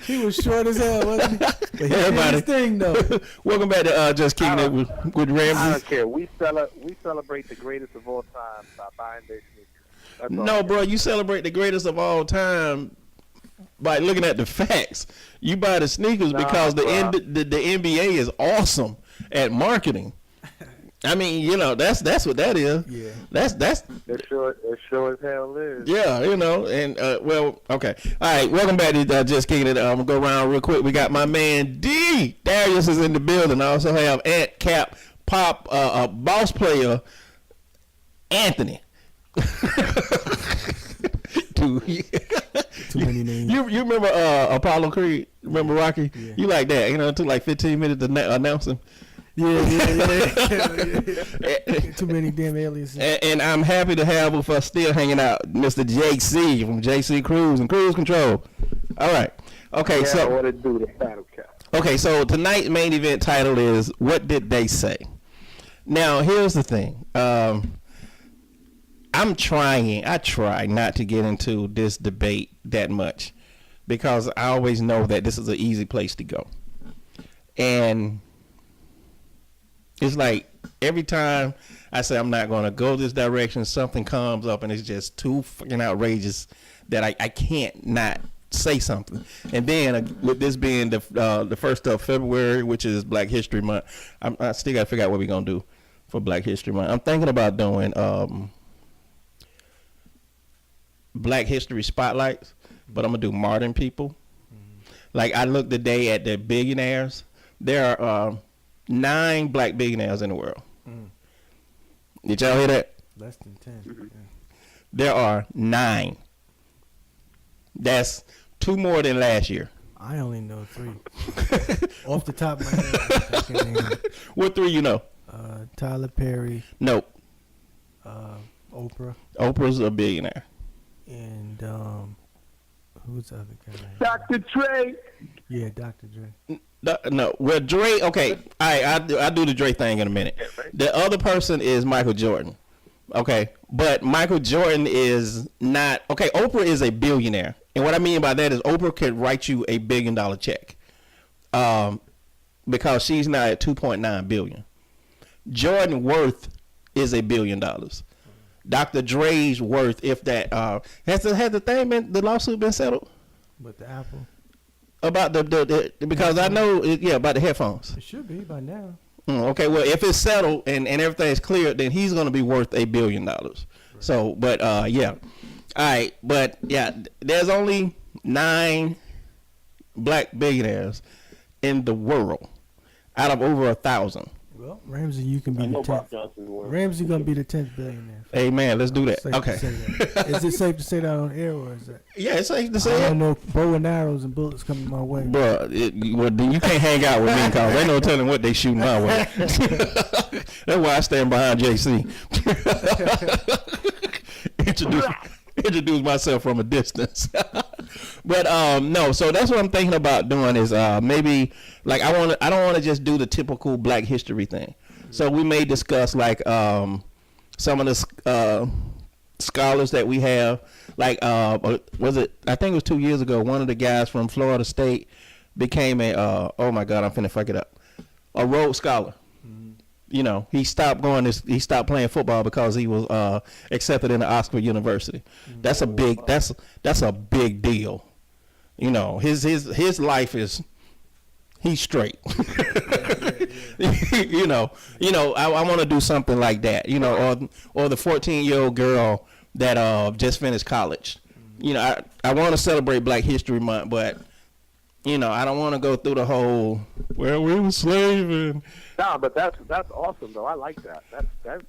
He was short as hell, wasn't he? But he did his thing, though. Welcome back to Just Kicking It with Ramm Zee. I don't care. We celebrate the greatest of all time by buying their sneakers. No, bro, you celebrate the greatest of all time by looking at the facts. You buy the sneakers because the NBA is awesome at marketing. I mean, you know, that's what that is. Yeah. That's It sure as hell is. yeah, you know, and well, okay. All right, welcome back to Just Kicking It. I'm gonna go around real quick. We got my man D. Darius is in the building. I also have Ant Cap Pop boss player Anthony. Too many names. You remember Apollo Creed? Remember Rocky? Yeah. You like that? You know, it took like 15 minutes to announce him. Yeah. Too many damn aliases. And I'm happy to have with us still hanging out, Mr. JC from JC Cruise and Cruise Control. All right. Okay, yeah, so what it do the battle cap. okay, so tonight's main event title is "What Did They Say?" Now, here's the thing. I try not to get into this debate that much because I always know that this is an easy place to go. And it's like every time I say I'm not going to go this direction, something comes up and it's just too fucking outrageous that I can't not say something. And then with this being the 1st of February, which is Black History Month, I still got to figure out what we're going to do for Black History Month. I'm thinking about doing Black History Spotlights, but I'm going to do modern people. Like I looked today at the billionaires. There are 9 black billionaires in the world. Did y'all hear that? Less than 10. Yeah. There are 9. That's 2 more than last year. I only know 3. Off the top of my head, I can't name it. What 3 you know? Tyler Perry. Nope. Oprah. Oprah's a billionaire. And who's the other guy? Dr. Dre. Yeah, Dr. Dre. No, well, Dre. Okay, I do the Dre thing in a minute. Yeah, right. The other person is Michael Jordan. Okay, but Michael Jordan is not. Okay, Oprah is a billionaire, and what I mean by that is Oprah could write you a $1 billion check, because she's not at 2.9 billion. Jordan worth is $1 billion. Dr. Dre's worth, if that, has the lawsuit been settled? With the Apple? About the because I know about the headphones. It should be by now. Okay, well if it's settled and everything's cleared, then he's gonna be worth $1 billion. Right. So, but yeah, all right, but yeah, there's only 9 black billionaires in the world out of over 1,000. Well, Ramsey, you can be the 10th. Ramsey gonna be the 10th billionaire. Hey man, let's do that. Okay. Is it safe to say that on air, or is that? Yeah, it's safe to say. I don't know bow and arrows and bullets coming my way. Bro, well, then you can't hang out with me because they no telling what they shooting my way. That's why I stand behind JC. Introduce myself from a distance. But no, so that's what I'm thinking about doing is maybe like I don't want to just do the typical Black History thing. So we may discuss like some of the scholars that we have. Like was it? I think it was 2 years ago. One of the guys from Florida State became a oh my God, I'm finna fuck it up. A Rhodes Scholar. You know, he stopped playing football because he was accepted into Oxford University. That's a big deal. You know, his life is he's straight. you know, I want to do something like that. You know, or the 14-year-old girl that just finished college. You know, I want to celebrate Black History Month, but you know, I don't want to go through the whole well, we were slaving. No, but that's awesome though. I like that.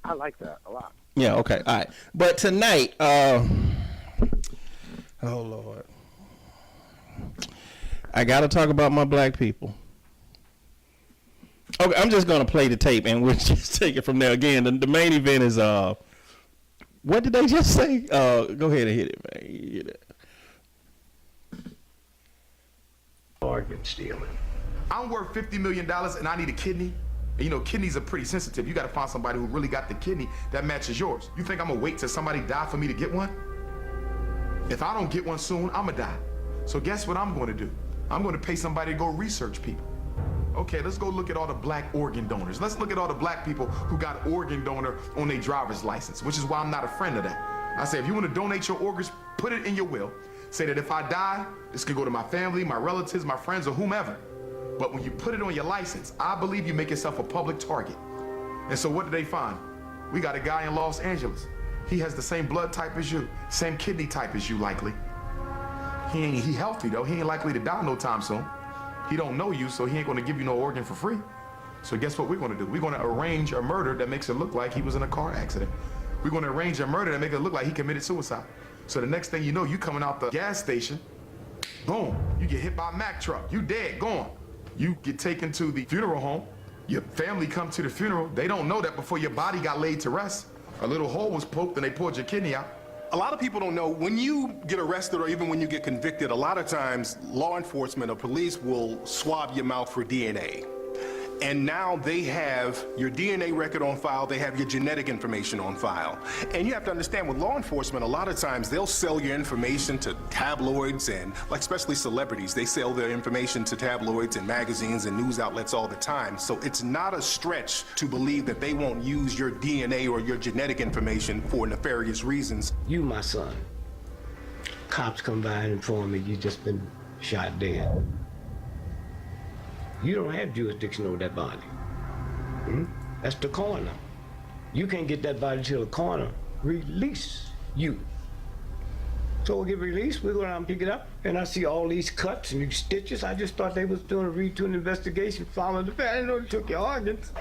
I like that a lot. Yeah. Okay. All right. But tonight, oh Lord, I got to talk about my black people. Okay, I'm just gonna play the tape and we'll just take it from there. Again, the main event is what did they just say? Go ahead and hit it, man. You hit it. Bargain stealing. I'm worth $50 million and I need a kidney. And you know, kidneys are pretty sensitive. You gotta find somebody who really got the kidney that matches yours. You think I'm gonna wait till somebody die for me to get one? If I don't get one soon, I'ma die. So guess what I'm going to do? I'm going to pay somebody to go research people. Okay, let's go look at all the black organ donors. Let's look at all the black people who got organ donor on their driver's license, which is why I'm not a friend of that. I say, if you want to donate your organs, put it in your will. Say that if I die, this can go to my family, my relatives, my friends, or whomever. But when you put it on your license, I believe you make yourself a public target. And so what did they find? We got a guy in Los Angeles. He has the same blood type as you, same kidney type as you likely. He healthy though. He ain't likely to die no time soon. He don't know you, so he ain't gonna give you no organ for free. So guess what we're gonna do? We're gonna arrange a murder that makes it look like he was in a car accident. We're gonna arrange a murder that makes it look like he committed suicide. So the next thing you know, you coming out the gas station, boom, you get hit by a Mack truck. You dead, gone. You get taken to the funeral home. Your family come to the funeral. They don't know that before your body got laid to rest, a little hole was poked and they pulled your kidney out. A lot of people don't know, when you get arrested or even when you get convicted, a lot of times law enforcement or police will swab your mouth for DNA. And now they have your DNA record on file, they have your genetic information on file. And you have to understand, with law enforcement, a lot of times they'll sell your information to tabloids and, like, especially celebrities, they sell their information to tabloids and magazines and news outlets all the time. So it's not a stretch to believe that they won't use your DNA or your genetic information for nefarious reasons. You, my son. Cops come by and inform me you just been shot dead. You don't have jurisdiction over that body. That's the coroner. You can't get that body till the coroner release you. So we'll get released, we go down and pick it up, and I see all these cuts and these stitches. I just thought they was doing a routine investigation, following the family. I didn't know they took your organs.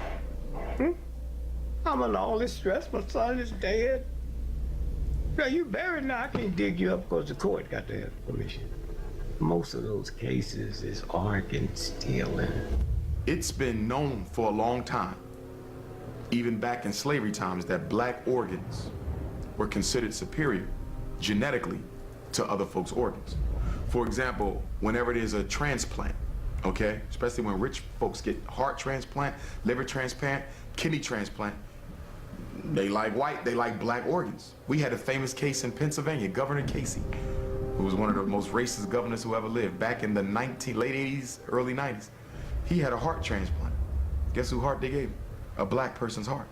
I'm under all this stress, my son is dead. Now you buried now, I can't dig you up because the court got to have permission. Most of those cases is organ stealing. It's been known for a long time, even back in slavery times, that black organs were considered superior genetically to other folks' organs. For example, whenever there's a transplant, okay, especially when rich folks get heart transplant, liver transplant, kidney transplant, they like white, they like black organs. We had a famous case in Pennsylvania, Governor Casey, who was one of the most racist governors who ever lived, back in the late 80s, early 90s. He had a heart transplant. Guess whose heart they gave him? A black person's heart.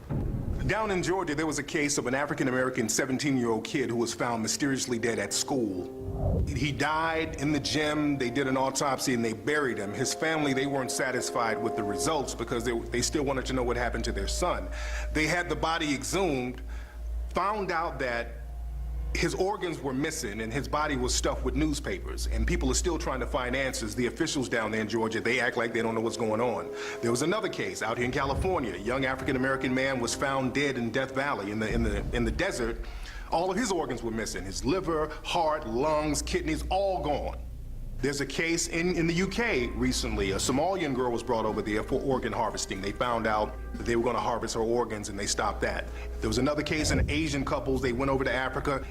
Down in Georgia, there was a case of an African-American 17-year-old kid who was found mysteriously dead at school. He died in the gym, they did an autopsy and they buried him. His family, they weren't satisfied with the results because they still wanted to know what happened to their son. They had the body exhumed, found out that his organs were missing and his body was stuffed with newspapers, and people are still trying to find answers. The officials down there in Georgia, they act like they don't know what's going on. There was another case out here in California. A young African-American man was found dead in Death Valley in the desert. All of his organs were missing. His liver, heart, lungs, kidneys, all gone. There's a case in the UK recently. A Somalian girl was brought over there for organ harvesting. They found out that they were going to harvest her organs and they stopped that. There was another case in Asian couples. They went over to Africa.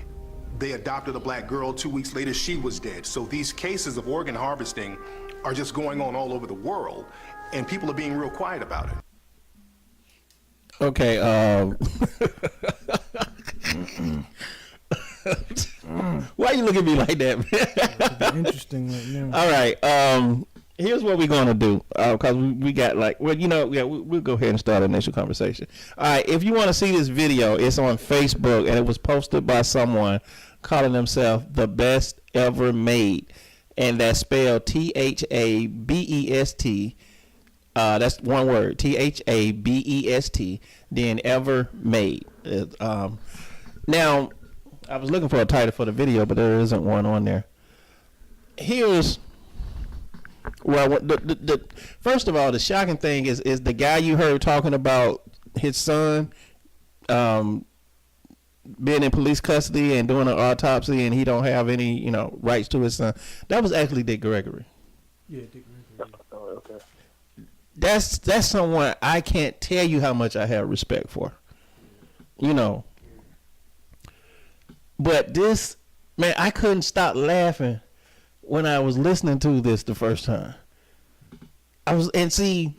They adopted a black girl. 2 weeks later, she was dead. So these cases of organ harvesting are just going on all over the world, and people are being real quiet about it. Okay. Why you look at me like that, man? Interesting right now. All right. Here's what we're gonna do, because we got we'll go ahead and start our initial conversation. All right, if you want to see this video, it's on Facebook and it was posted by someone calling themselves The Best Ever Made, and that's spelled THABEST. That's one word, THABEST. Then Ever Made. Now, I was looking for a title for the video, but there isn't one on there. Here's. Well, the first of all, the shocking thing is the guy you heard talking about his son being in police custody and doing an autopsy, and he don't have any rights to his son. That was actually Dick Gregory. Yeah, Dick Gregory. Oh, okay. That's someone I can't tell you how much I have respect for. But this man, I couldn't stop laughing when I was listening to this the first time. See,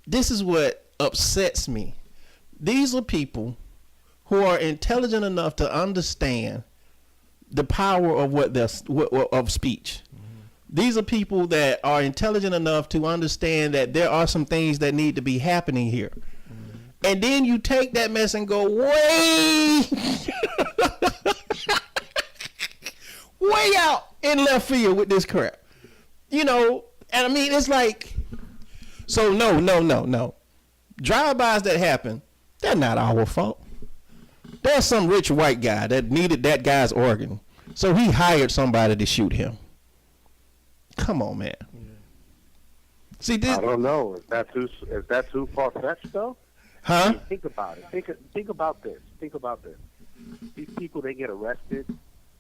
this is what upsets me. These are people who are intelligent enough to understand the power of of speech. These are people that are intelligent enough to understand that there are some things that need to be happening here. And then you take that mess and go way, way out in left field with this crap. You know, and I mean, it's like, so no. Drive-bys that happen, they're not our fault. There's some rich white guy that needed that guy's organ, so he hired somebody to shoot him. Come on, man. Yeah. See, this, I don't know. Is that too far-fetched, though? Huh? I mean, think about it. Think about this. These people, they get arrested.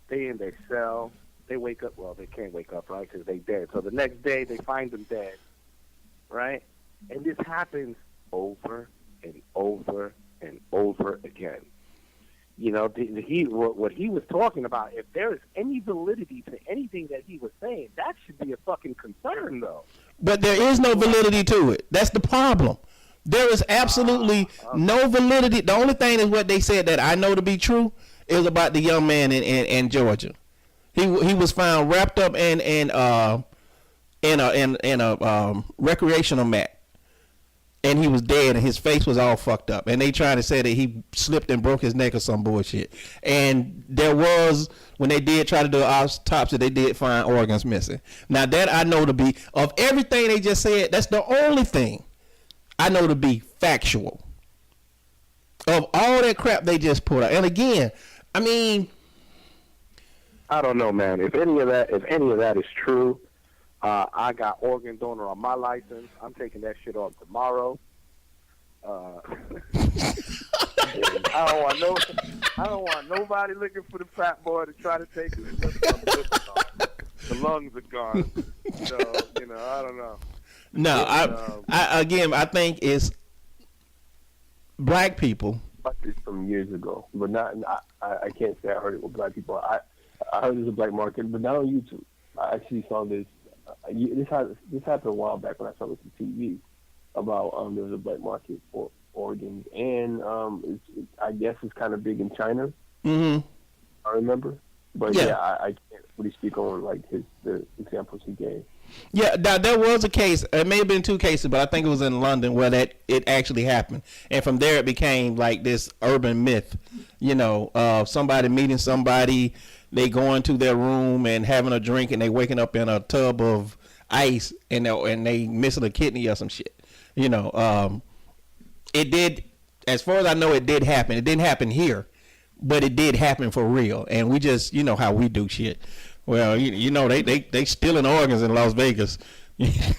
They in their cell. They wake up. Well, they can't wake up, right, because they dead. So the next day, they find them dead, right? And this happens over and over and over again. You know, what he was talking about, if there is any validity to anything that he was saying, that should be a fucking concern, though. But there is no validity to it. That's the problem. There is absolutely no validity. The only thing is what they said that I know to be true is about the young man in Georgia. He was found wrapped up in a recreational mat, and he was dead, and his face was all fucked up. And they trying to say that he slipped and broke his neck or some bullshit. And there was, when they did try to do an autopsy, they did find organs missing. Now that I know to be, of everything they just said, that's the only thing I know to be factual of all that crap they just put out. And again, I mean, I don't know, man. If any of that is true, I got organ donor on my license. I'm taking that shit off tomorrow. I don't want nobody looking for the fat boy to try to take it. The lungs are gone. So, you know, I don't know. No, I think it's black people. This from years ago, but not. I can't say I heard it with black people. I heard there's a black market, but not on YouTube. I actually saw this. This happened a while back when I saw this on TV about there was a black market for organs, and I guess it's kind of big in China. Mm-hmm. I remember, but yeah, I can't really speak on like the examples he gave. Yeah, there was a case. It may have been two cases, but I think it was in London where it actually happened, and from there it became like this urban myth. You know, somebody meeting somebody, they go into their room and having a drink, and they waking up in a tub of ice, and they missing a kidney or some shit. You know, it did. As far as I know, it did happen. It didn't happen here, but it did happen for real. And we just, you know how we do shit. Well, you know, they stealing organs in Las Vegas. Yeah,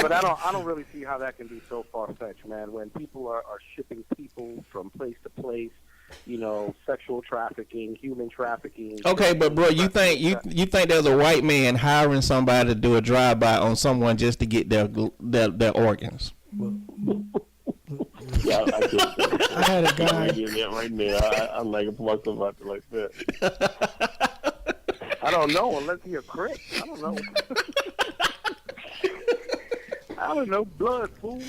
but I don't really see how that can be so far-fetched, man. When people are shipping people from place to place, you know, sexual trafficking, human trafficking. Okay, but bro, you think there's a white man hiring somebody to do a drive-by on someone just to get their organs? Yeah, I had a guy right there. I'm like for myself out there like that. I don't know unless he a crip. I don't know. I don't know. Blood, fool.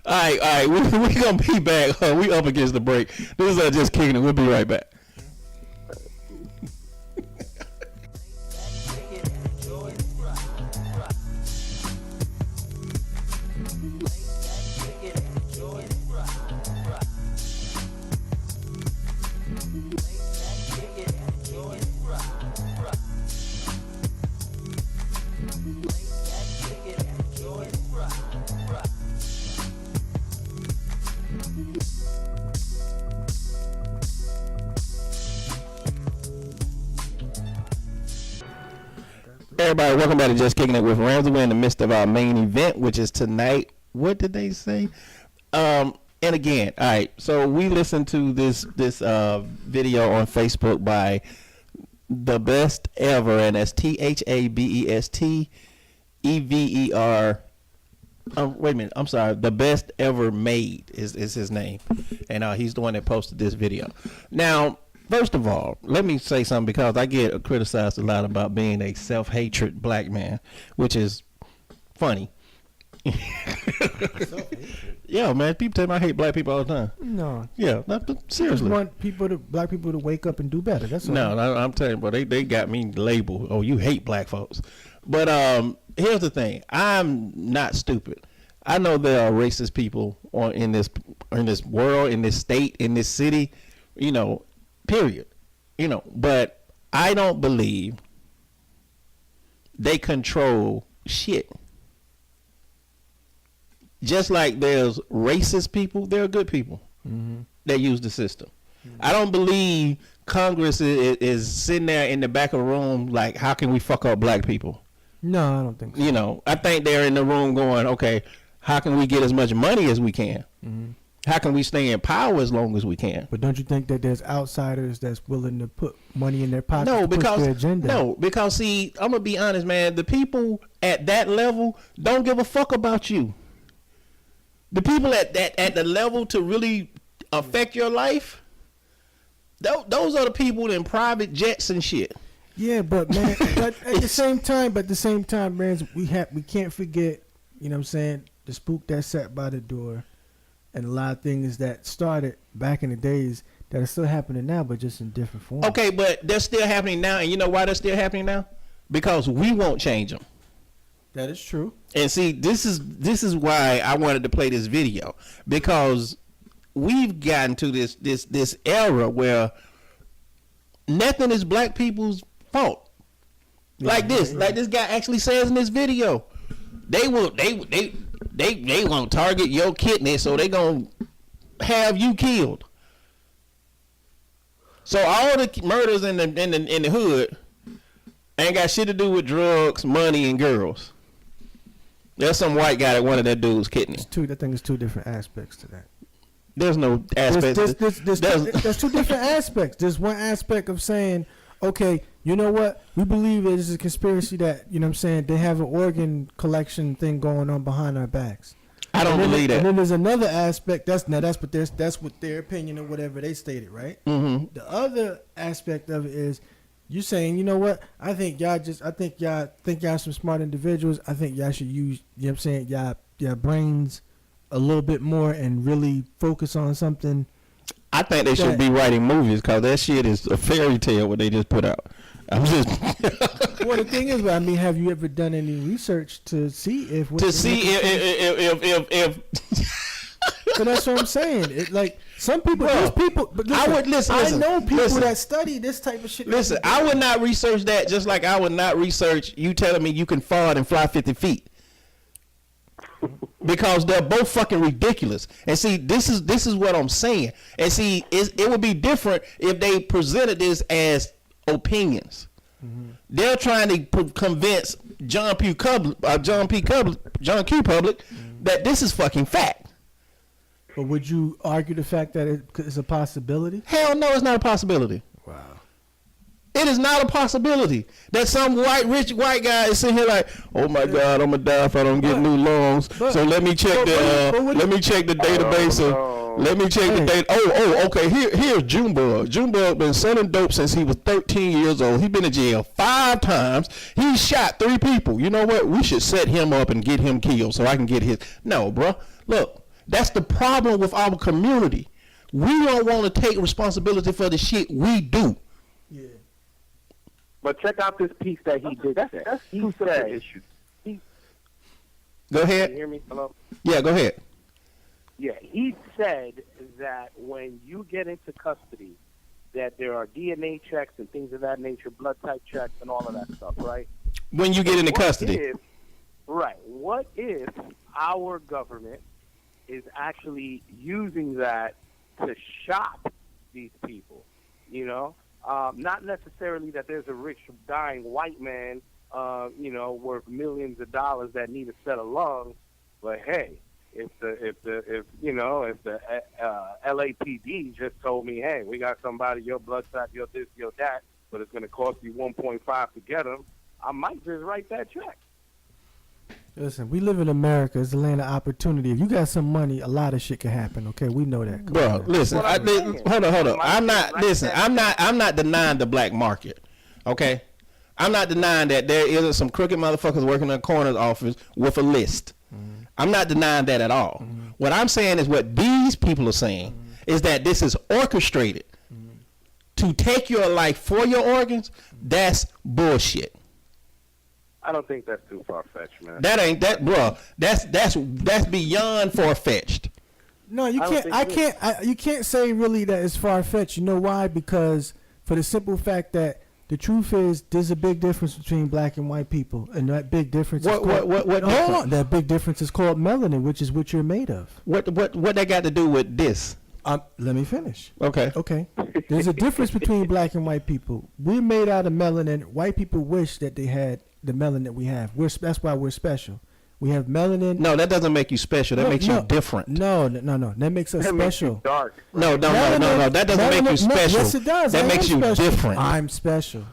All right. We're gonna be back. We up against the break. This is Just Kicking It. We'll be right back. Everybody, welcome back to Just Kicking It with Ramm Zee. We're in the midst of our main event, which is tonight. What did they say? And again, all right. So we listened to this video on Facebook by The Best Ever, and that's THABESTEVER. Wait a minute. I'm sorry. The Best Ever Made is his name, and he's the one that posted this video. Now, first of all, let me say something, because I get criticized a lot about being a self-hatred black man, which is funny. Yeah, man. People tell me I hate black people all the time. No. Yeah, seriously. Just want black people to wake up and do better. That's all. No, I'm telling you, bro. They got me labeled. Oh, you hate black folks. But here's the thing. I'm not stupid. I know there are racist people in this world, in this state, in this city. You know, period. You know, but I don't believe they control shit. Just like there's racist people, there are good people that use the system. I don't believe Congress is sitting there in the back of the room like, how can we fuck up black people? No, I don't think so. You know, I think they're in the room going, okay, how can we get as much money as we can? How can we stay in power as long as we can? But don't you think that there's outsiders that's willing to put money in their pocket No, to push because their agenda? no, because see, I'm gonna be honest, man. The people at that level don't give a fuck about you. The people at the level to really affect your life, those are the people in private jets and shit. Yeah, but man, but at the same time, man, we can't forget, you know what I'm saying, the spook that sat by the door, and a lot of things that started back in the days that are still happening now, but just in different forms. Okay, but they're still happening now, and you know why they're still happening now? Because we won't change them. That is true. And see, this is why I wanted to play this video, because we've gotten to this era where nothing is black people's fault. Like this guy actually says in this video, they won't target your kidney, so they gonna have you killed. So all the murders in the hood ain't got shit to do with drugs, money, and girls. There's some white guy that wanted that dude's kidney. I think it's two different aspects to that. There's no aspect. There's two different aspects. There's one aspect of saying, okay, you know what? We believe there's a conspiracy that, you know what I'm saying, they have an organ collection thing going on behind our backs. I don't believe that. And then there's another aspect. That's what their opinion or whatever they stated, right? Mm-hmm. The other aspect of it is you saying, you know what? I think y'all some smart individuals. I think y'all should use, you know what I'm saying, y'all brains a little bit more and really focus on something. I think they should be writing movies, because that shit is a fairy tale what they just put out. I'm just well, the thing is, I mean, have you ever done any research to see if if so that's what I'm saying. It, like some people, there's people, but listen, I know people that study this type of shit. Listen, I would not research that, just like I would not research you telling me you can fart and fly 50 feet. Because they're both fucking ridiculous. And see, this is what I'm saying. And see, it would be different if they presented this as opinions. Mm-hmm. They're trying to convince John Q. Public that this is fucking fact. But would you argue the fact that it's a possibility? Hell no, it's not a possibility. Wow. It is not a possibility that some rich white guy is sitting here like, oh my God, I'm gonna die if I don't get new lungs. So let me check the database of. Let me check the data. Okay. Here's Junebug. Junebug been selling dope since he was 13 years old. He's been in jail 5 times. He shot 3 people. You know what? We should set him up and get him killed so I can get his. No, bro. Look, that's the problem with our community. We don't want to take responsibility for the shit we do. Yeah. But check out this piece that he did. That's he said. Issue. Go ahead. Can you hear me? Hello? Yeah, go ahead. Yeah, he said that when you get into custody, that there are DNA checks and things of that nature, blood type checks and all of that stuff, right? When you get into custody. What if our government is actually using that to shop these people, you know? Not necessarily that there's a rich, dying white man, worth millions of dollars that need a set of lungs, but hey, if the LAPD just told me, hey, we got somebody, your blood type, your this, your that, but it's going to cost you 1.5 to get them, I might just write that check. Listen, we live in America. It's a land of opportunity. If you got some money, a lot of shit can happen. Okay, we know that. Bro, listen. Hold on. I'm not denying the black market. Okay, I'm not denying that there isn't some crooked motherfuckers working in the coroner's office with a list. I'm not denying that at all. What I'm saying is what these people are saying is that this is orchestrated to take your life for your organs. That's bullshit. I don't think that's too far fetched, man. That ain't that, bro. That's beyond far fetched. No, you can't. You can't say really that it's far fetched. You know why? Because for the simple fact that the truth is, there's a big difference between black and white people, and that big difference. What hold on, that big difference is called melanin, which is what you're made of. What that got to do with this? Let me finish. Okay. Okay. There's a difference between black and white people. We're made out of melanin. White people wish that they had the melanin that we have. That's why we're special. We have melanin. No, that doesn't make you special. That makes you different. No. That makes us special. Makes you dark. No. That doesn't make you special. Yes, it does. That makes you special. different. I'm special.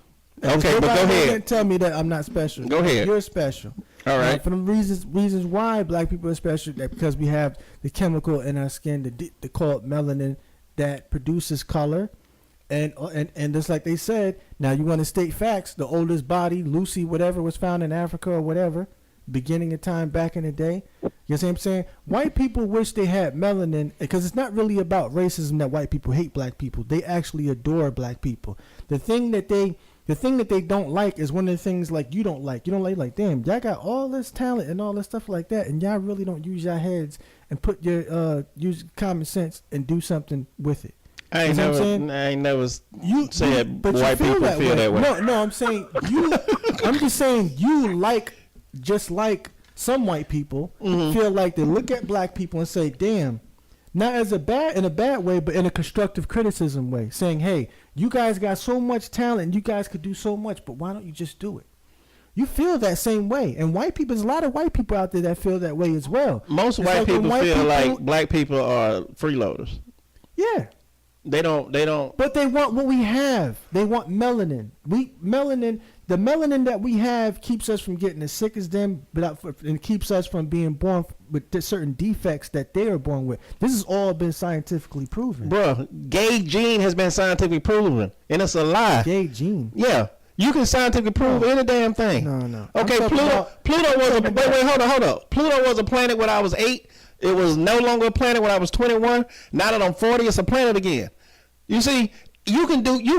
Okay, but go ahead. Can't tell me that I'm not special. Go ahead. You're special. All right. Now, for the reasons why black people are special, that because we have the chemical in our skin, the called melanin, that produces color, and just like they said, now you want to state facts. The oldest body, Lucy, whatever, was found in Africa or whatever, beginning of time back in the day. You know what I'm saying? White people wish they had melanin, because it's not really about racism that white people hate black people. They actually adore black people. The thing that they don't like is one of the things like you don't like. You don't like damn, y'all got all this talent and all this stuff like that, and y'all really don't use your heads and put your use common sense and do something with it. I ain't never said white people feel that way. No, I'm saying you. I'm just saying you just like some white people feel like they look at black people and say, damn. Not in a bad way, but in a constructive criticism way, saying, "Hey, you guys got so much talent, you guys could do so much, but why don't you just do it?" You feel that same way, and there's a lot of white people out there that feel that way as well. Most white people feel like black people are freeloaders. Yeah, they don't. But they want what we have. They want melanin. The melanin that we have keeps us from getting as sick as them, and keeps us from being born with certain defects that they are born with. This has all been scientifically proven. Bro, gay gene has been scientifically proven, and it's a lie. Gay gene? Yeah. You can scientifically prove any damn thing. No. Okay, Pluto was hold up. Pluto was a planet when I was 8. It was no longer a planet when I was 21. Now that I'm 40, it's a planet again. You see, you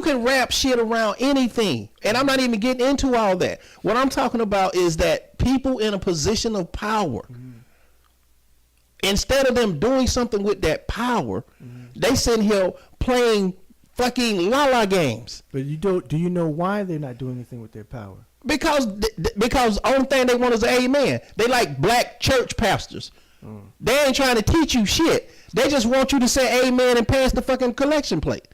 can wrap shit around anything. And I'm not even getting into all that. What I'm talking about is that people in a position of power, instead of them doing something with that power, they sitting here playing fucking la-la games. But do you know why they're not doing anything with their power? Because only thing they want is an amen. They like black church pastors. They ain't trying to teach you shit. They just want you to say amen and pass the fucking collection plate.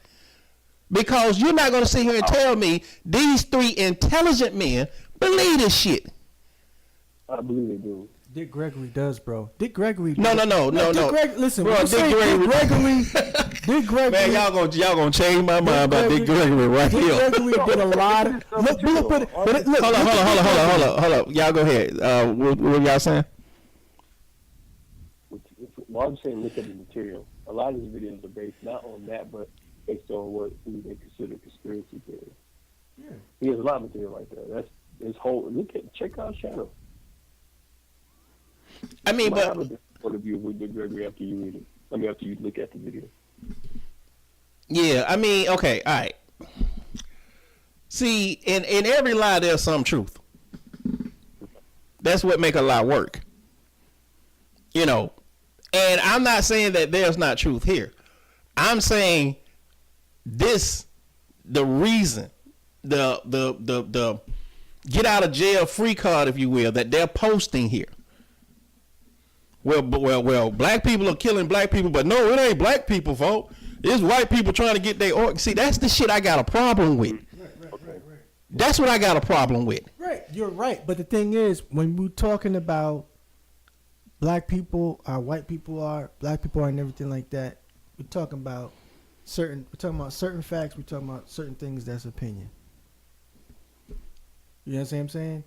Because you're not going to sit here and tell me these 3 intelligent men believe this shit. I believe they do. Dick Gregory does, bro. Dick Gregory. No. Listen, bro, Dick Gregory. Man, y'all gonna change my mind about Dick Gregory right here. Dick Gregory did a lot. Look. Hold up. Y'all go ahead. What y'all saying? Well, I'm saying look at the material. A lot of these videos are based not on that, but based on what they consider conspiracy theory. Yeah. He has a lot of material like that. That's his whole. Check out Shadow. I mean, but have a different point of view with Dick Gregory after you read it. After you look at the video. Yeah, I mean, okay, all right. See, in every lie there's some truth. That's what make a lie work. You know, and I'm not saying that there's not truth here. I'm saying the reason, the get out of jail free card, if you will, that they're posting here. Well, black people are killing black people, but no, it ain't black people, folks. It's white people trying to get their org. See, that's the shit I got a problem with. Right. That's what I got a problem with. Right, you're right. But the thing is, when we're talking about black people are, white people are, black people are, and everything like that, we're talking about certain facts. We're talking about certain things that's opinion. You know what I'm saying?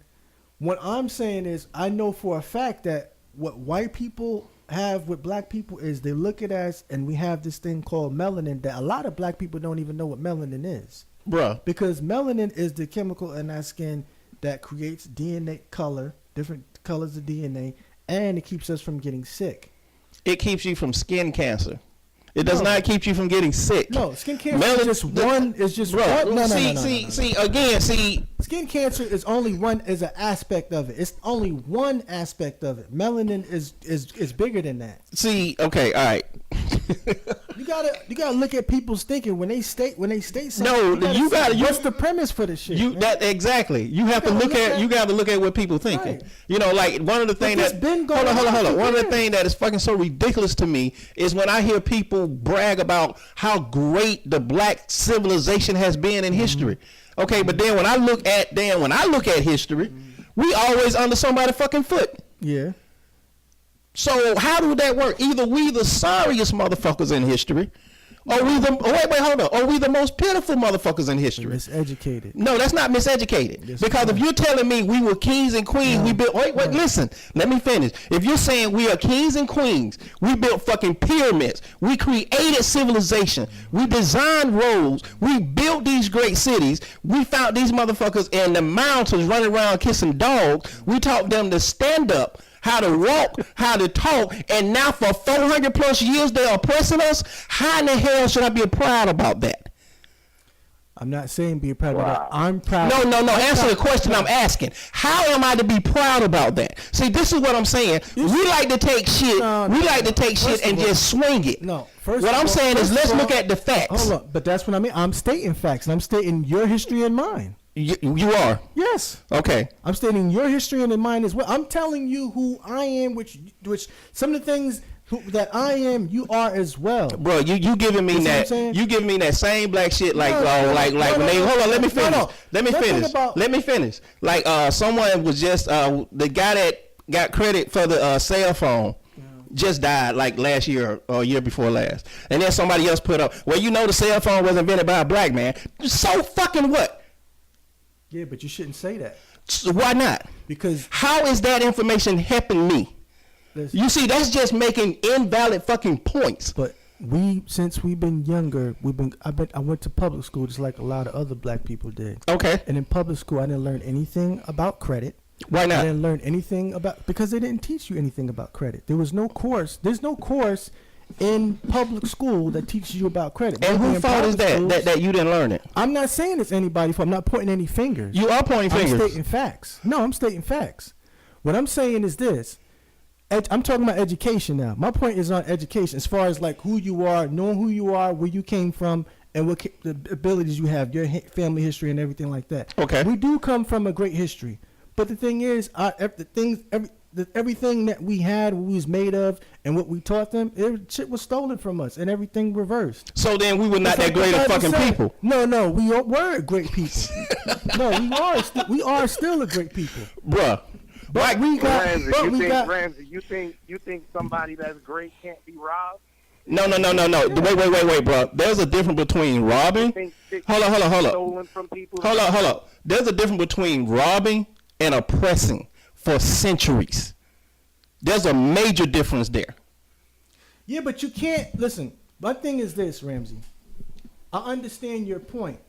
What I'm saying is, I know for a fact that what white people have with black people is they look at us and we have this thing called melanin that a lot of black people don't even know what melanin is. Bruh. Because melanin is the chemical in our skin that creates DNA color, different colors of DNA, and it keeps us from getting sick. It keeps you from skin cancer. It does not keep you from getting sick. No, skin cancer is just one. Is just one. No. Skin cancer is only one is an aspect of it. It's only one aspect of it. Melanin is bigger than that. See, okay, all right. You gotta look at people's thinking when they state something. No, you gotta. What's the premise for the shit? Exactly. You have to look at. You got to look at what people thinking. Right. You know, like one of the things that. Hold on. One of the things that is fucking so ridiculous to me is when I hear people brag about how great the black civilization has been in history. Okay, but then when I look at history, we always under somebody's fucking foot. Yeah. So how do that work? Either we the sorriest motherfuckers in history, or we the most pitiful motherfuckers in history. Miseducated. No, that's not miseducated. Yes, because if you're telling me we were kings and queens, we built. Listen. Let me finish. If you're saying we are kings and queens, we built fucking pyramids. We created civilization. We designed roads. We built these great cities. We found these motherfuckers in the mountains running around kissing dogs. We taught them to stand up, how to walk, how to talk, and now for 400 plus years they're oppressing us. How in the hell should I be proud about that? I'm not saying be proud of that. I'm proud. No. Answer the question I'm asking. How am I to be proud about that? See, this is what I'm saying. We like to take shit. And just swing it. No. What I'm saying is let's look at the facts. Hold on, but that's what I mean. I'm stating facts, and I'm stating your history and mine. You are? Yes. Okay. I'm stating your history and mine as well. I'm telling you who I am, which some of the things that I am, you are as well. Bro, you giving me that? You giving me that same black shit? Like when they hold on. Let me finish. Let me finish. Like someone was just the guy that got credit for the cell phone. Just died like last year or year before last, and then somebody else put up. Well, the cell phone was invented by a black man. So fucking what? Yeah, but you shouldn't say that. So why not? Because how is that information helping me? Listen, you see, that's just making invalid fucking points. But since we've been younger, I went to public school just like a lot of other black people did. Okay. And in public school, I didn't learn anything about credit. Why not? I didn't learn anything because they didn't teach you anything about credit. There was no course. There's no course in public school that teaches you about credit. And whose fault is that you didn't learn it? I'm not saying it's anybody's fault. I'm not pointing any fingers. You are pointing fingers. I'm stating facts. No, I'm stating facts. What I'm saying is this. I'm talking about education now. My point is on education as far as like who you are, knowing who you are, where you came from, and what the abilities you have, your family history and everything like that. Okay. We do come from a great history. But the thing is, everything that we had, what we was made of, and what we taught them, shit was stolen from us, and everything reversed. So then we were not that great of fucking people. No, we were great people. No, we are still a great people, bruh. But Ramsey, you think somebody that's great can't be robbed? No. Wait, bro. There's a difference between robbing. Hold on. Stolen from people. Hold on. There's a difference between robbing and oppressing for centuries. There's a major difference there. Yeah, but you can't listen. My thing is this, Ramsey. I understand your point,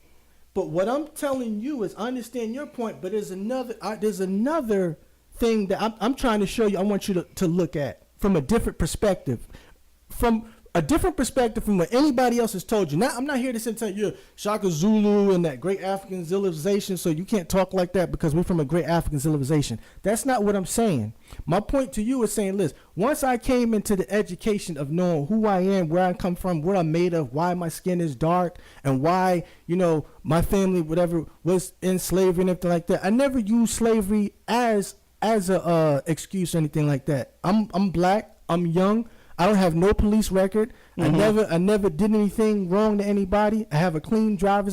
but what I'm telling you is I understand your point, but there's another thing that I'm trying to show you. I want you to look at from a different perspective. From what anybody else has told you. Now, I'm not here to tell you Shaka Zulu and that great African civilization, so you can't talk like that because we're from a great African civilization. That's not what I'm saying. My point to you is saying, listen, once I came into the education of knowing who I am, where I come from, what I'm made of, why my skin is dark, and why, my family, whatever, was in slavery and everything like that, I never used slavery as a excuse or anything like that. I'm black, I'm young, I don't have no police record. Mm-hmm. I never did anything wrong to anybody. I have a clean driver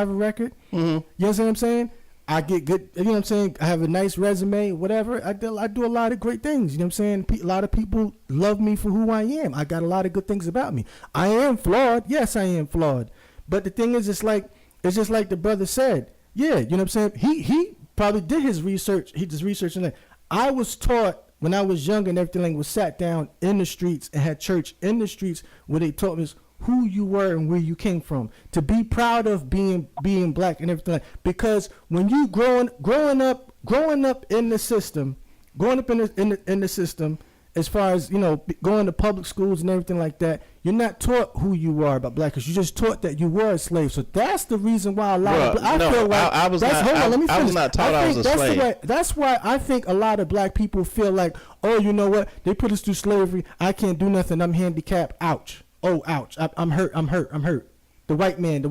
record. Mm-hmm. You know what I'm saying? I get good. You know what I'm saying? I have a nice resume. Whatever. I do a lot of great things. You know what I'm saying? A lot of people love me for who I am. I got a lot of good things about me. I am flawed. Yes, I am flawed. But the thing is, it's just like the brother said. Yeah, you know what I'm saying? He probably did his research. He did research on that. I was taught. When I was young and everything, was sat down in the streets and had church in the streets where they taught us who you were and where you came from, to be proud of being black and everything. Because when you growing up in the system, growing up in the system, as far as going to public schools and everything like that, you're not taught who you are about black. Cause you just taught that you were a slave. So that's the reason why a lot of I feel like I was not taught I was a slave. That's why I think a lot of black people feel like, oh, you know what? They put us through slavery. I can't do nothing. I'm handicapped. Ouch. Oh, ouch. I'm hurt. The white man.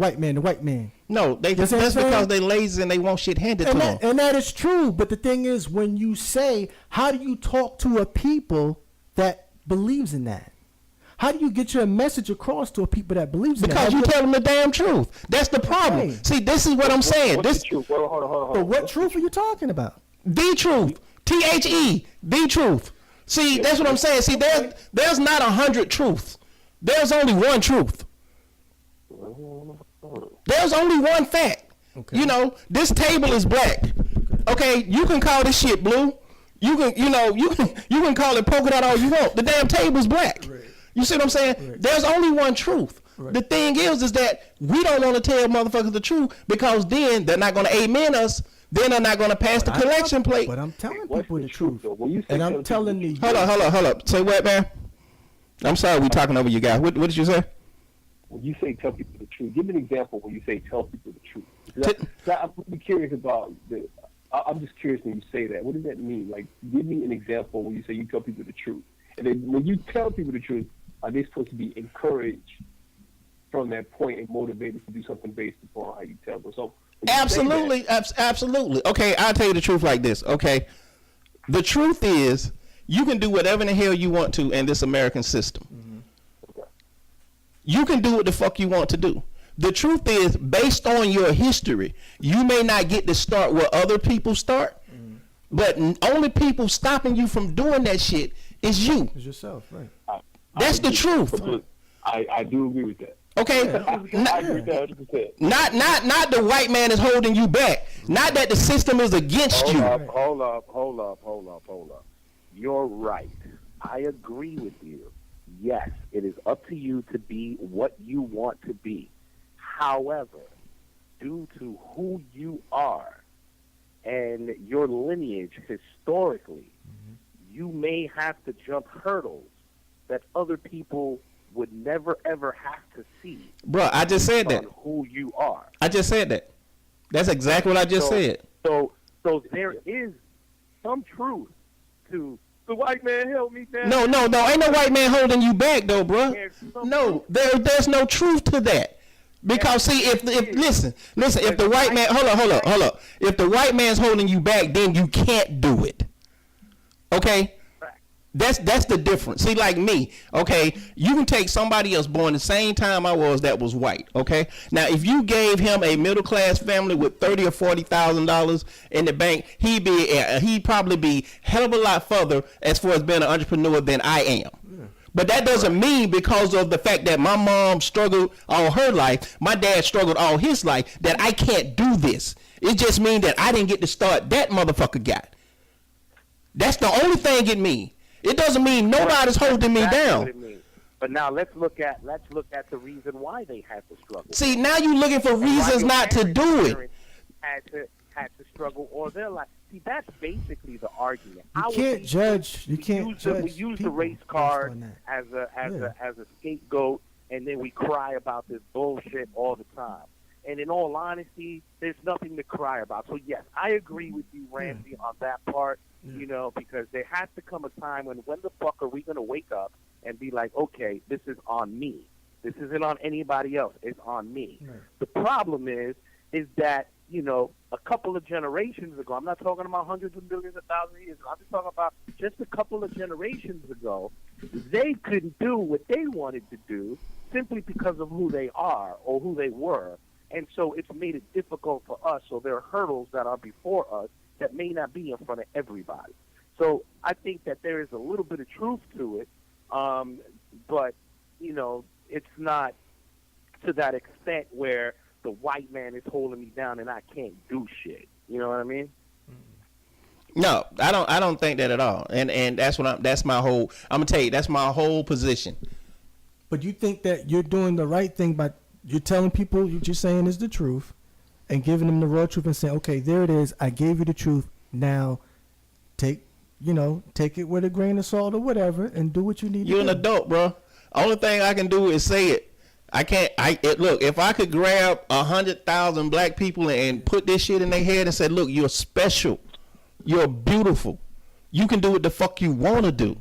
No, that's because they lazy and they want shit handed to them. And that is true. But the thing is, when you say, how do you talk to a people that believes in that? How do you get your message across to a people that believes in that? Because you tell them the damn truth. That's the problem. Okay. See, this is what I'm saying. What's the truth? Hold on. But what truth are you talking about? The truth. THE. The truth. See, that's what I'm saying. See, there's not 100 truths. There's only one truth. There's only one fact. Okay. This table is black. Okay, you can call this shit blue. You can call it polka dot all you want. The damn table's black. Right. You see what I'm saying? Right. There's only one truth. Right. The thing is that we don't want to tell motherfuckers the truth because then they're not going to amen us. Then they're not going to pass the collection plate. But I'm telling people the truth. And I'm telling you. Hold up. Say what, man? I'm sorry, we talking over you guys. What did you say? When you say tell people the truth, give me an example when you say tell people the truth. I'm really curious about I'm just curious when you say that. What does that mean? Like, give me an example when you say you tell people the truth. And then when you tell people the truth, are they supposed to be encouraged from that point and motivated to do something based upon how you tell them? So absolutely. Okay, I'll tell you the truth like this. Okay, the truth is you can do whatever in the hell you want to in this American system. Mm-hmm. Okay. You can do what the fuck you want to do. The truth is, based on your history, you may not get to start where other people start, but only people stopping you from doing that shit is you. It's yourself, right? That's the truth. I do agree with that. Okay, I agree with that 100%. Not the white man is holding you back. Not that the system is against you. Hold up. You're right. I agree with you. Yes, it is up to you to be what you want to be. However, due to who you are and your lineage historically, you may have to jump hurdles that other people would never ever have to see. Bro, I just said that. Who you are. I just said that. That's exactly what I just said. So there is some truth to the white man held me down. No, ain't no white man holding you back though, bro. No, there's no truth to that. Because see, if listen, if the white man, hold up. If the white man's holding you back, then you can't do it. Okay? That's the difference. See, like me, okay, you can take somebody else born the same time I was that was white, okay? Now, if you gave him a middle class family with $30,000 or $40,000 in the bank, he'd probably be hell of a lot further as far as being an entrepreneur than I am. But that doesn't mean because of the fact that my mom struggled all her life, my dad struggled all his life, that I can't do this. It just means that I didn't get to start that motherfucker got. That's the only thing it means. It doesn't mean nobody's holding me down. But now let's look at the reason why they had to struggle. See, now you're looking for reasons not to do it. Had to struggle, or they're like, see, that's basically the argument. You can't judge. We use the race card as a scapegoat, and then we cry about this bullshit all the time. And in all honesty, there's nothing to cry about. So yes, I agree with you, Ramm Zee, on that part. Because there has to come a time when the fuck are we gonna wake up and be like, okay, this is on me. This isn't on anybody else. It's on me. Right. The problem is that a couple of generations ago, I'm not talking about hundreds of millions of thousands of years, I'm just talking about just a couple of generations ago, they couldn't do what they wanted to do simply because of who they are or who they were. And so it's made it difficult for us. So there are hurdles that are before us that may not be in front of everybody. So I think that there is a little bit of truth to it, but, it's not to that extent where the white man is holding me down and I can't do shit. You know what I mean? No, I don't think that at all. And that's my whole, I'm gonna tell you, that's my whole position. But you think that you're doing the right thing by you're telling people what you're saying is the truth and giving them the raw truth and saying, okay, there it is. I gave you the truth. Now take take it with a grain of salt or whatever, and do what you need You're to do. an adult, bro. Only thing I can do is say it. I can't. Look. If I could grab 100,000 black people and put this shit in their head and say, "Look, you're special, you're beautiful, you can do what the fuck you want to do,"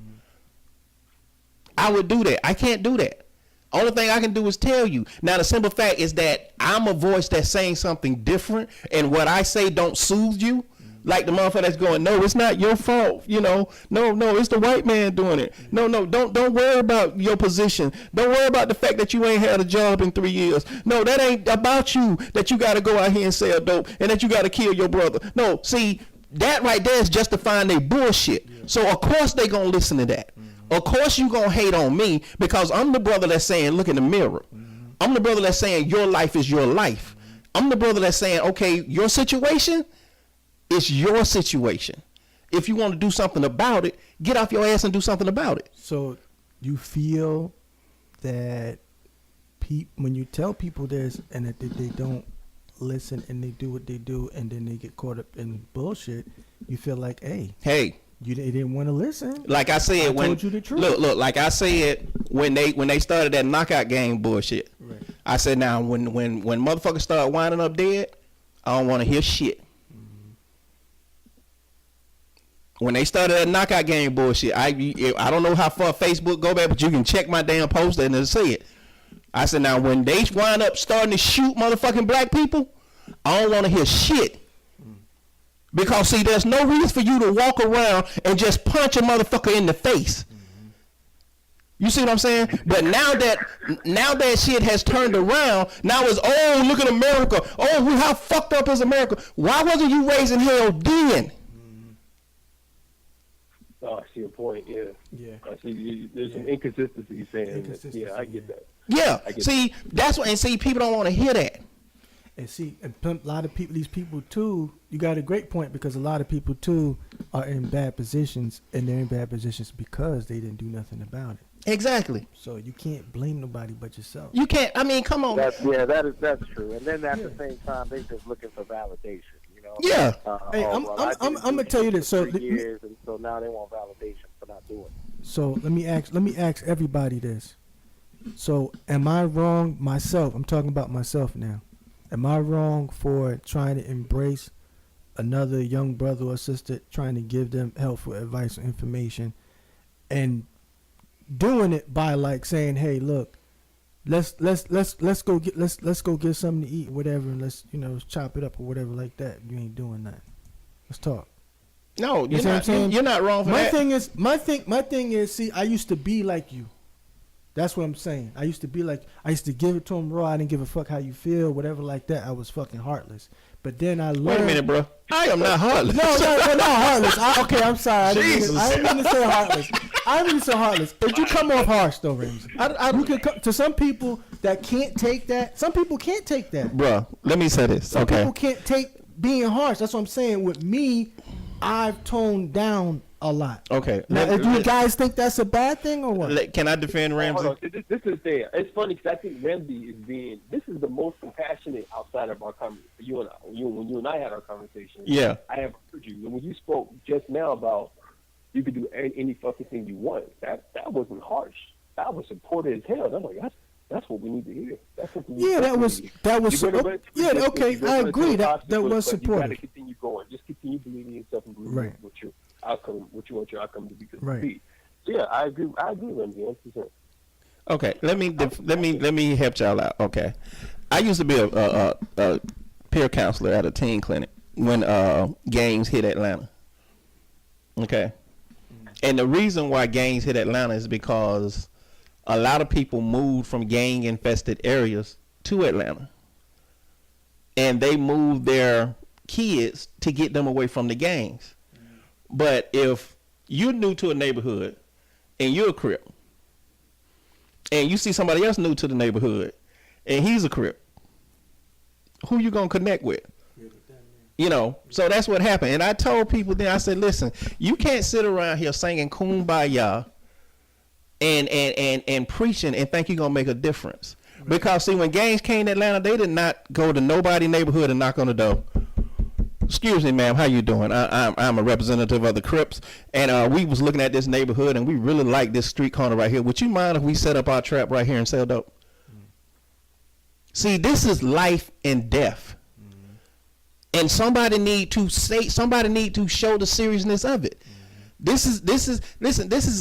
I would do that. I can't do that. Only thing I can do is tell you. Now, the simple fact is that I'm a voice that's saying something different, and what I say don't soothe you. Like the motherfucker that's going, no, it's not your fault. No, it's the white man doing it. No, don't worry about your position. Don't worry about the fact that you ain't had a job in 3 years. No, that ain't about you, that you got to go out here and sell dope and that you got to kill your brother. No, see, that right there is justifying their bullshit. Yeah. So, of course, they going to listen to that. Mm-hmm. Of course, you going to hate on me because I'm the brother that's saying, look in the mirror. Mm-hmm. I'm the brother that's saying, your life is your life. Mm-hmm. I'm the brother that's saying, okay, your situation, it's your situation. If you want to do something about it, get off your ass and do something about it. So you feel that when you tell people this and that they don't listen and they do what they do and then they get caught up in bullshit, you feel like, hey, they didn't want to listen. Like I said, I told you the truth. Look, like I said when they started that knockout game bullshit. Right. I said, now when motherfuckers start winding up dead, I don't want to hear shit. When they started that knockout game bullshit, I don't know how far Facebook go back, but you can check my damn post and it'll say it. I said, now when they wind up starting to shoot motherfucking black people, I don't want to hear shit. Because see, there's no reason for you to walk around and just punch a motherfucker in the face. You see what I'm saying? But now that shit has turned around, now it's, oh, look at America. Oh, how fucked up is America? Why wasn't you raising hell then? Oh, I see your point. Yeah. I see. There's some inconsistencies saying. Yeah, I get that. Yeah. See, that's what. And see, people don't want to hear that. And see, a lot of people, these people too. You got a great point because a lot of people too are in bad positions, and they're in bad positions because they didn't do nothing about it. Exactly. So you can't blame nobody but yourself. You can't. I mean, come on. That's true. And then at the same time, they just looking for validation. Yeah. Hey, I'm gonna tell you this. So years, and so now they want validation for not doing it. So let me ask everybody this. So am I wrong myself? I'm talking about myself now. Am I wrong for trying to embrace another young brother or sister, trying to give them helpful advice or information, and doing it by like saying, "Hey, look, let's go get something to eat, whatever, and let's chop it up or whatever like that." You ain't doing that. Let's talk. No, you're not wrong for that. My thing is, see, I used to be like you. That's what I'm saying. I used to give it to him raw. I didn't give a fuck how you feel, whatever like that. I was fucking heartless. But then I learned. Wait a minute, bro. I am not heartless. No, not heartless. Okay, I'm sorry. I didn't mean to say heartless. I didn't mean to say heartless. But you come off harsh though, Ramsey. You can come to some people that can't take that. Some people can't take that. Bro, let me say this. Some people can't take being harsh. That's what I'm saying. With me, I've toned down a lot. Okay. Now, do you guys think that's a bad thing or what? Can I defend Ramsey? Hold on. This is there. It's funny because I think Ramsey this is the most compassionate outside of our conversation. When you and I had our conversation. Yeah. I have heard you. And when you spoke just now about you could do any fucking thing you want, that wasn't harsh. That was supportive as hell. I'm like, that's what we need to hear. That's what we that was okay. I agree that was supportive. You got to continue going. Just continue believing in yourself and believing what you want your outcome to be. Right. So yeah, I agree, Ramsey, 100%. Okay, let me help y'all out. Okay, I used to be a peer counselor at a teen clinic when gangs hit Atlanta. Okay, and the reason why gangs hit Atlanta is because a lot of people moved from gang infested areas to Atlanta, and they moved their kids to get them away from the gangs. But if you're new to a neighborhood and you're a Crip, and you see somebody else new to the neighborhood and he's a Crip, who you gonna connect with? So that's what happened. And I told people then, I said, listen, you can't sit around here singing Kumbaya and preaching and think you're gonna make a difference. Because see, when gangs came to Atlanta, they did not go to nobody's neighborhood and knock on the door. Excuse me, ma'am. How you doing? I'm a representative of the Crips, and we was looking at this neighborhood, and we really like this street corner right here. Would you mind if we set up our trap right here and sell dope? See, this is life and death, and somebody need to show the seriousness of it. This is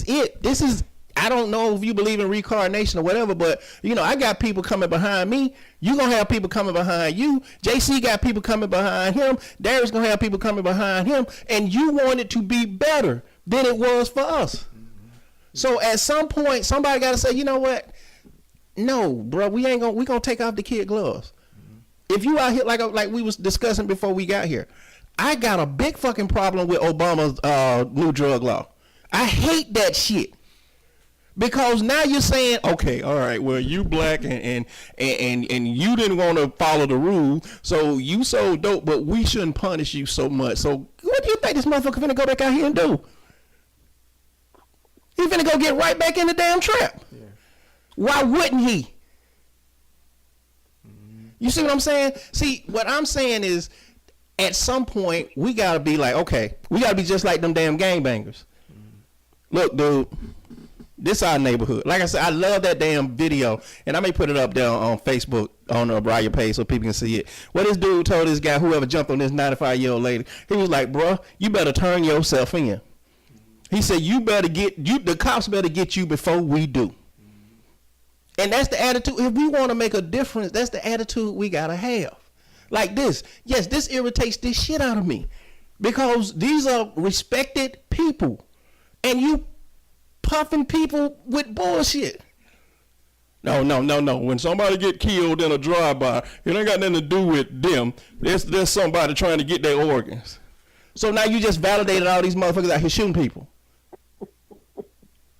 it. This is. I don't know if you believe in reincarnation or whatever, but I got people coming behind me. You gonna have people coming behind you. JC got people coming behind him. Darius gonna have people coming behind him, and you want it to be better than it was for us. So at some point, somebody gotta say, you know what? No, bro, we gonna take off the kid gloves. If you out here like we was discussing before we got here, I got a big fucking problem with Obama's new drug law. I hate that shit. Because now you're saying, okay, all right, well, you black and you didn't want to follow the rule, so you sold dope, but we shouldn't punish you so much. So what do you think this motherfucker finna go back out here and do? He finna go get right back in the damn trap. Yeah. Why wouldn't he? You see what I'm saying? See, what I'm saying is, at some point, we gotta be like, okay, we gotta be just like them damn gangbangers. Look, dude. This our neighborhood. Like I said, I love that damn video, and I may put it up there on Facebook on the Raia page so people can see it. What this dude told this guy, whoever jumped on this 95-year-old lady, he was like, "Bruh, you better turn yourself in." He said, the cops better get you before we do. And that's the attitude. If we want to make a difference, that's the attitude we gotta have. Like this. Yes, this irritates this shit out of me because these are respected people, and you puffing people with bullshit. No. When somebody get killed in a drive-by, it ain't got nothing to do with them. There's somebody trying to get their organs. So now you just validated all these motherfuckers out here shooting people.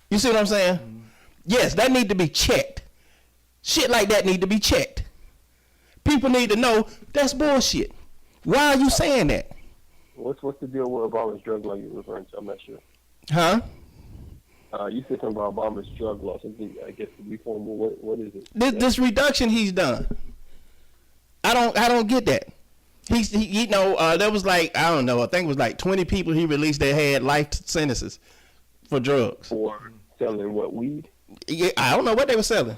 You see what I'm saying? Mm-hmm. Yes, that need to be checked. Shit like that need to be checked. People need to know that's bullshit. Why are you saying that? What's the deal with Obama's drug law you're referring to? I'm not sure. Huh? You said something about Obama's drug law. I guess the reform. What is it? This reduction he's done. I don't get that. There was like, I don't know, I think it was like 20 people he released that had life sentences for drugs. For selling what, weed? Yeah, I don't know what they were selling.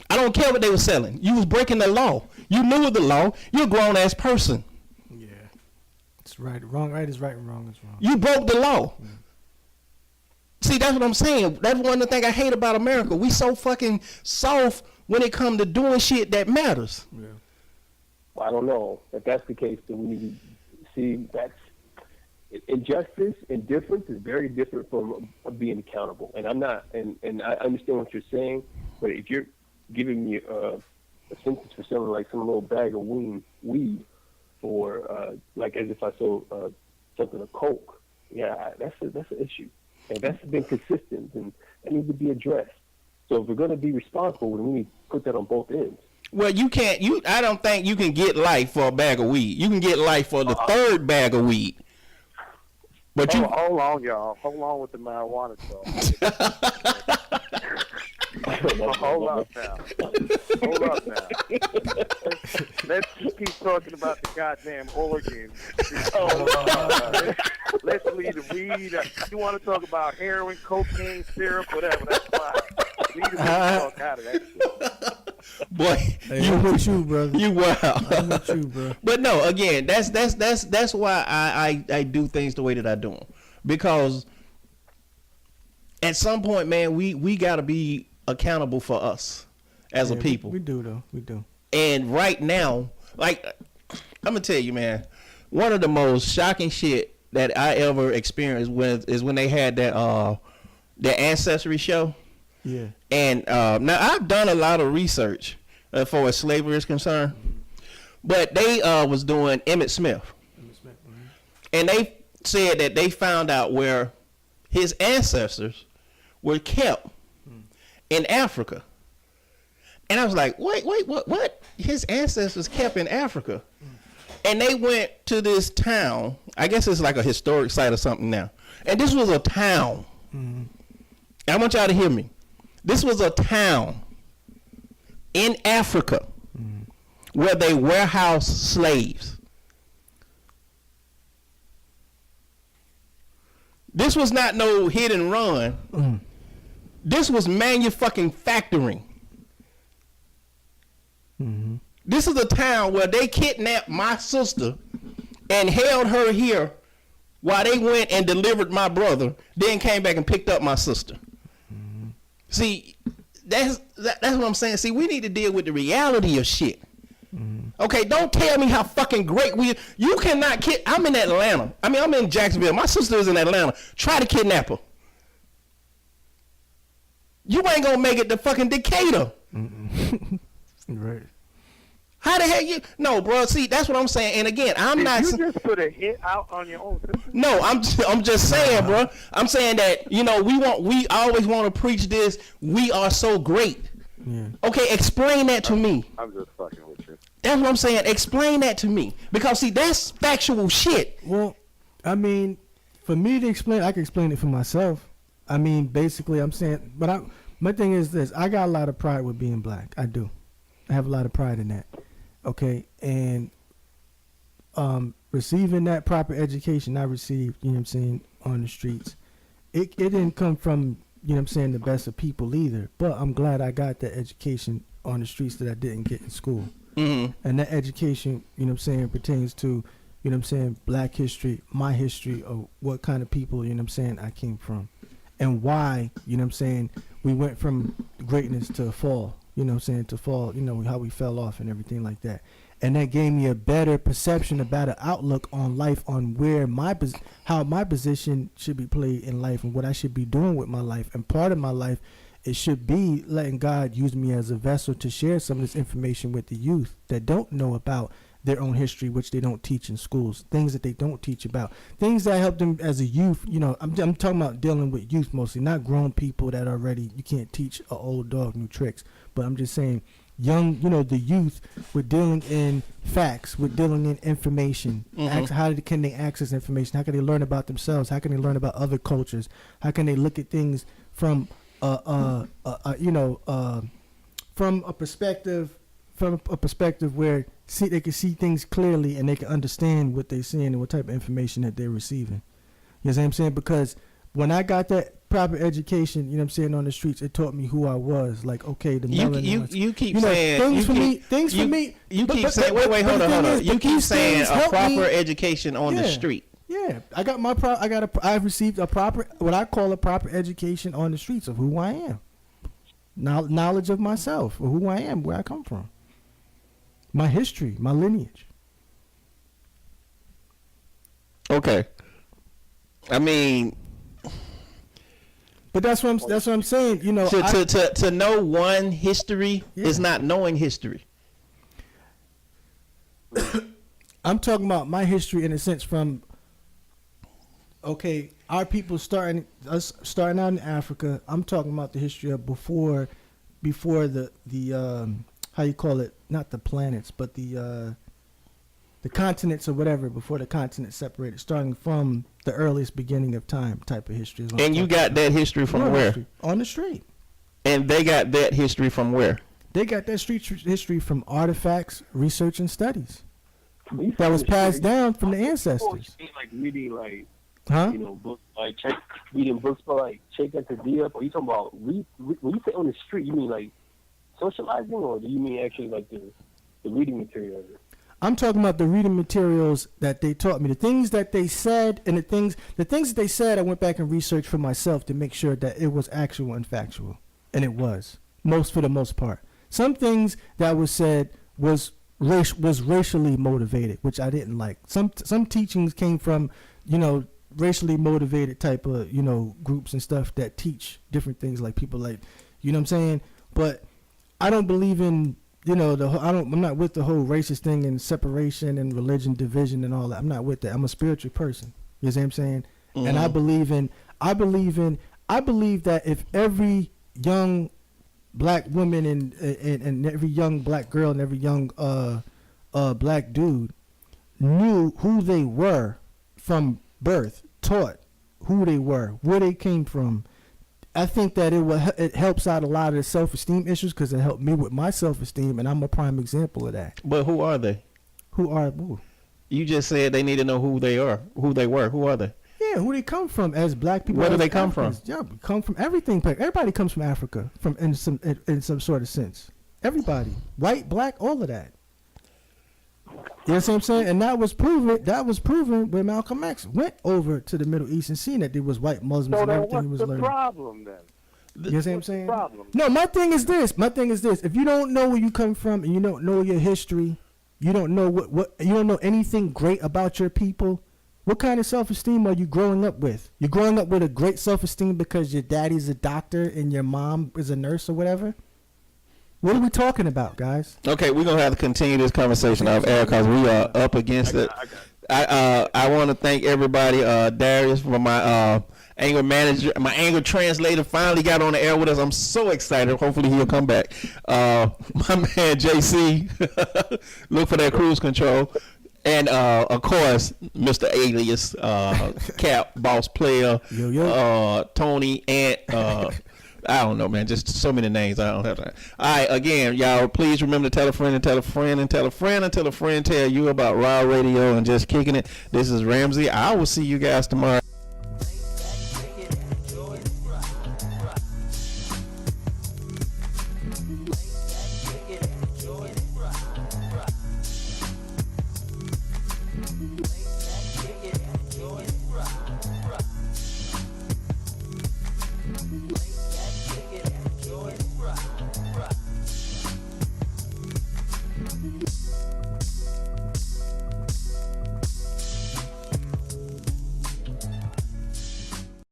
I don't care what they were selling. You was breaking the law. You knew the law. You're a grown ass person. Yeah. It's right. Wrong. Right is right and wrong is wrong. You broke the law. Yeah. See, that's what I'm saying. That's one of the things I hate about America. We so fucking soft when it comes to doing shit that matters. Yeah. Well, I don't know. If that's the case, then we need to see that's injustice and difference is very different from being accountable. And I'm not, and I understand what you're saying, but if you're giving me a sentence for selling like some little bag of weed or like as if I sold something of coke, yeah, that's an issue. And that's been consistent, and that needs to be addressed. So if we're going to be responsible, we need to put that on both ends. Well, you can't. I don't think you can get life for a bag of weed. You can get life for the third bag of weed. But hold on, y'all. Hold on with the marijuana talk. Hold up now. Let's keep talking about the goddamn organs. Let's leave the weed. You want to talk about heroin, cocaine, syrup, whatever. That's fine. Leave the weed talk out of that shit. Boy, hey, I'm with you, brother. You wow. I'm with you, bro. But no, again, that's why I do things the way that I do them, because at some point, man, we gotta be accountable for us as a people. We do though. We do. And right now, like I'm gonna tell you, man, one of the most shocking shit that I ever experienced is when they had that Ancestry show. Yeah. And now I've done a lot of research as far as slavery is concerned, but they was doing Emmett Smith, and they said that they found out where his ancestors were kept in Africa. And I was like, wait, what? His ancestors kept in Africa? And they went to this town. I guess it's like a historic site or something now. And this was a town. Mm-hmm. I want y'all to hear me. This was a town in Africa where they warehouse slaves. This was not no hit and run. This was manufacturing. This is a town where they kidnapped my sister and held her here while they went and delivered my brother, then came back and picked up my sister. See, that's what I'm saying. See, we need to deal with the reality of shit. Okay, don't tell me how fucking great you cannot I'm in Atlanta. I mean, I'm in Jacksonville. My sister is in Atlanta. Try to kidnap her. You ain't gonna make it to fucking Decatur. Right. How the hell you? No, bro. See, that's what I'm saying. And again, I'm not. You just put a hit out on your own sister? No, I'm just saying, bro. I'm saying that we always want to preach this. We are so great. Yeah. Okay, explain that to me. I'm just fucking with you. That's what I'm saying. Explain that to me, because see, that's factual shit. Well, I mean, for me to explain, I can explain it for myself. I mean, basically, I'm saying, but my thing is this: I got a lot of pride with being black. I do. I have a lot of pride in that. Okay, and receiving that proper education I received, you know what I'm saying, on the streets, it didn't come from, you know what I'm saying, the best of people either. But I'm glad I got that education on the streets that I didn't get in school. And that education, you know what I'm saying, pertains to, you know what I'm saying, black history, my history of what kind of people, you know what I'm saying, I came from. And why, you know what I'm saying, we went from greatness to fall, you know what I'm saying, to fall, you know, how we fell off and everything like that. And that gave me a better perception, a better outlook on life, on where how my position should be played in life and what I should be doing with my life. And part of my life, it should be letting God use me as a vessel to share some of this information with the youth that don't know about their own history, which they don't teach in schools, things that they don't teach about, things that help them as a youth. You know, I'm talking about dealing with youth mostly, not grown people that already, you can't teach an old dog new tricks. But I'm just saying, young, you know, the youth, we're dealing in facts, we're dealing in information. How can they access information? How can they learn about themselves? How can they learn about other cultures? How can they look at things from from a perspective where they can see things clearly and they can understand what they're seeing and what type of information that they're receiving. You know what I'm saying? Because when I got that proper education, you know what I'm saying, on the streets, it taught me who I was. Like, okay, the melanin. You keep saying things for me. You keep saying wait, hold on. You keep saying a proper education on the street. Yeah, I received a proper, what I call a proper education on the streets of who I am. Knowledge of myself, of who I am, where I come from, my history, my lineage. Okay. I mean, but that's what I'm saying. You know, to know one history is not knowing history. I'm talking about my history in a sense from, okay, our people starting out in Africa. I'm talking about the history of before the how you call it, not the planets, but the continents or whatever, before the continents separated, starting from the earliest beginning of time type of history. And you got that history from where? On the street. And they got that history from where? They got that street history from artifacts, research, and studies that was passed down from the ancestors. Like reading, like, huh? You know, books, like reading books for like Cheikh Anta Diop. Or you talking about when you say on the street, you mean like socializing, or do you mean actually like the reading material? I'm talking about the reading materials that they taught me, the things that they said, and the things that they said. I went back and researched for myself to make sure that it was actual and factual, and it was for the most part. Some things that was said was racially motivated, which I didn't like. Some teachings came from, you know, racially motivated type of, you know, groups and stuff that teach different things, like people like, you know what I'm saying? But I don't believe in, you know, I'm not with the whole racist thing and separation and religion division and all that. I'm not with that. I'm a spiritual person. You know what I'm saying? And I believe that if every young black woman and every young black girl and every young black dude knew who they were from birth, taught who they were, where they came from, I think that it helps out a lot of the self-esteem issues, because it helped me with my self-esteem, and I'm a prime example of that. But who are they? Who? You just said they need to know who they are, who they were. Who are they? Yeah, who they come from as black people. Where do as they come Africans. Yeah, we come from everything. Everybody comes from Africa, from in some sort of sense. Everybody, white, black, all of that. You know what I'm saying? And that was proven when Malcolm X went over to the Middle East and seen that there was white Muslims So and then everything what's he was the learning. problem then? You know what I'm saying? Problem? No, my thing is this. If you don't know where you come from and you don't know your history, you don't know what you don't know anything great about your people. What kind of self-esteem are you growing up with? You're growing up with a great self-esteem because your daddy's a doctor and your mom is a nurse or whatever? What are we talking about, guys? Okay, we're gonna have to continue this conversation off air because we are up against it. I want to thank everybody. Darius for my anger manager, my anger translator finally got on the air with us. I'm so excited. Hopefully he'll come back. My man JC, look for that cruise control. And of course, Mr. Alias, Cap, Boss Player, Tony, and I don't know, man. Just so many names. I don't have time. All right, again, y'all, please remember to tell a friend and tell a friend and tell a friend until a friend tell you about Raw Radio and just kicking it. This is Ramm Zee. I will see you guys tomorrow.